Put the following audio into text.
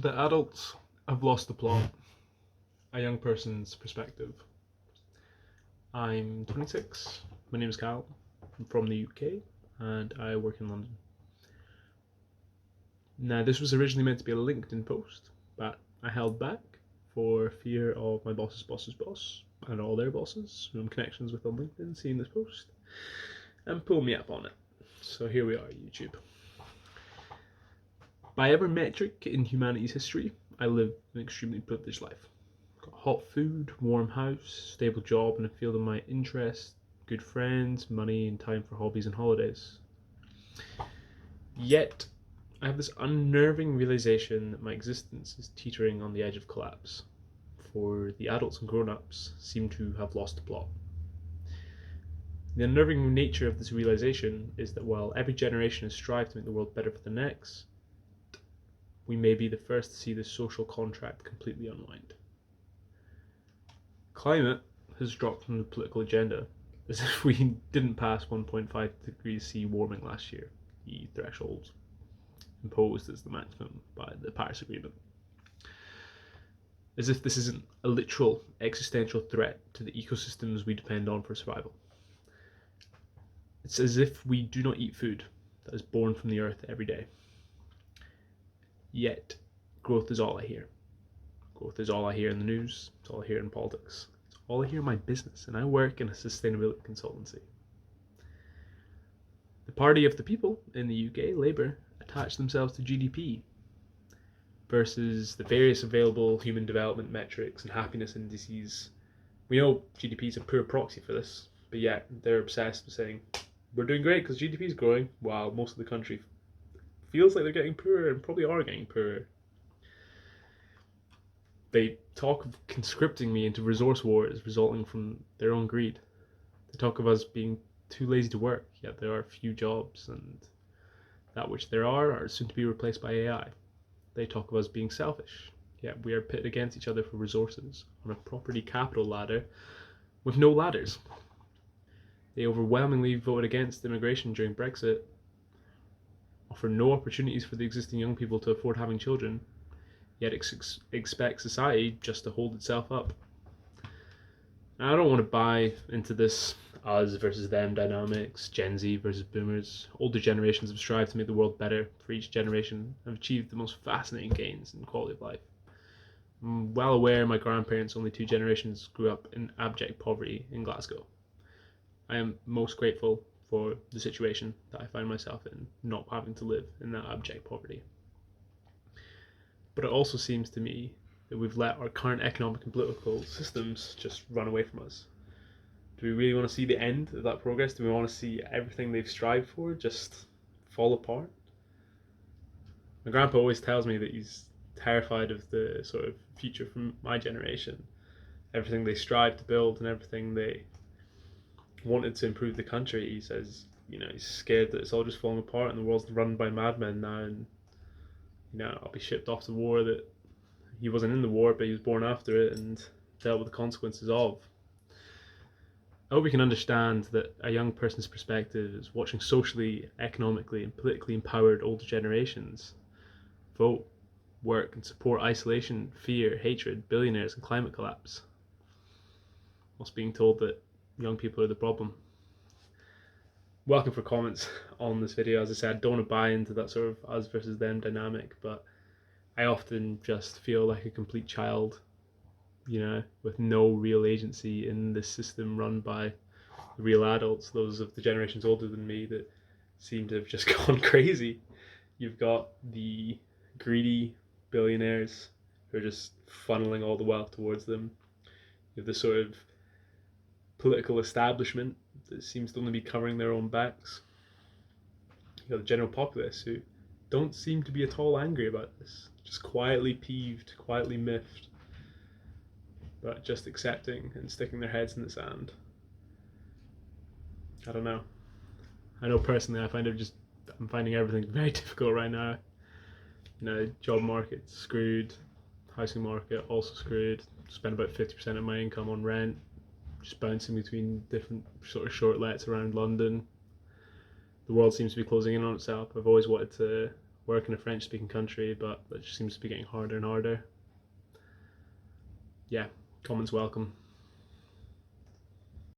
The adults have lost the plot. A young person's perspective. I'm 26. My name is Kyle. I'm from the UK and I work in London. Now, this was originally meant to be a LinkedIn post, but I held back for fear of my boss's boss's boss and all their bosses, who I'm connections with on LinkedIn, seeing this post and pull me up on it. So here we are, YouTube. By every metric in humanity's history, I live an extremely privileged life. Got hot food, warm house, stable job in a field of my interest, good friends, money, and time for hobbies and holidays. Yet, I have this unnerving realization that my existence is teetering on the edge of collapse, for the adults and grown-ups seem to have lost the plot. The unnerving nature of this realization is that while every generation has strived to make the world better for the next, we may be the first to see this social contract completely unwind. Climate has dropped from the political agenda, as if we didn't pass 1.5 degrees C warming last year, the threshold imposed as the maximum by the Paris Agreement. As if this isn't a literal existential threat to the ecosystems we depend on for survival. It's as if we do not eat food that is born from the earth every day. Yet, growth is all I hear. Growth is all I hear in the news, it's all I hear in politics, it's all I hear in my business, and I work in a sustainability consultancy. The party of the people in the UK, Labour, attach themselves to GDP versus the various available human development metrics and happiness indices. We know GDP is a poor proxy for this, but yet they're obsessed with saying we're doing great because GDP is growing, while most of the country feels like they're getting poorer and probably are getting poorer. They talk of conscripting me into resource wars resulting from their own greed. They talk of us being too lazy to work, yet there are few jobs, and that which there are soon to be replaced by AI. They talk of us being selfish, yet we are pitted against each other for resources on a property capital ladder with no ladders. They overwhelmingly voted against immigration during Brexit, offer no opportunities for the existing young people to afford having children, yet expect society just to hold itself up. Now, I don't want to buy into this us versus them dynamics, Gen Z versus boomers. Older generations have strived to make the world better for each generation and have achieved the most fascinating gains in quality of life. I'm well aware my grandparents, only two generations, grew up in abject poverty in Glasgow. I am most grateful for the situation that I find myself in, not having to live in that abject poverty. But it also seems to me that we've let our current economic and political systems just run away from us. Do we really want to see the end of that progress? Do we want to see everything they've strived for just fall apart? My grandpa always tells me that he's terrified of the sort of future from my generation. Everything they strive to build and everything they wanted to improve the country, he says, he's scared that it's all just falling apart and the world's run by madmen now, and I'll be shipped off to war that he wasn't in the war, but he was born after it and dealt with the consequences of. I hope we can understand that a young person's perspective is watching socially, economically, and politically empowered older generations vote, work, and support isolation, fear, hatred, billionaires, and climate collapse, whilst being told that young people are the problem. Welcome for comments on this video. As I said, I don't want to buy into that sort of us versus them dynamic, but I often just feel like a complete child, with no real agency in this system run by real adults, those of the generations older than me that seem to have just gone crazy. You've got the greedy billionaires who are just funneling all the wealth towards them. You have the sort of political establishment that seems to only be covering their own backs. You got the general populace who don't seem to be at all angry about this, just quietly peeved, quietly miffed, but just accepting and sticking their heads in the sand. I don't know. I know personally I'm finding everything very difficult right now. Job market screwed, housing market also screwed, spend about 50% of my income on rent, just bouncing between different sort of short lets around London. The world seems to be closing in on itself. I've always wanted to work in a French speaking country, but that just seems to be getting harder and harder. Yeah, comments welcome.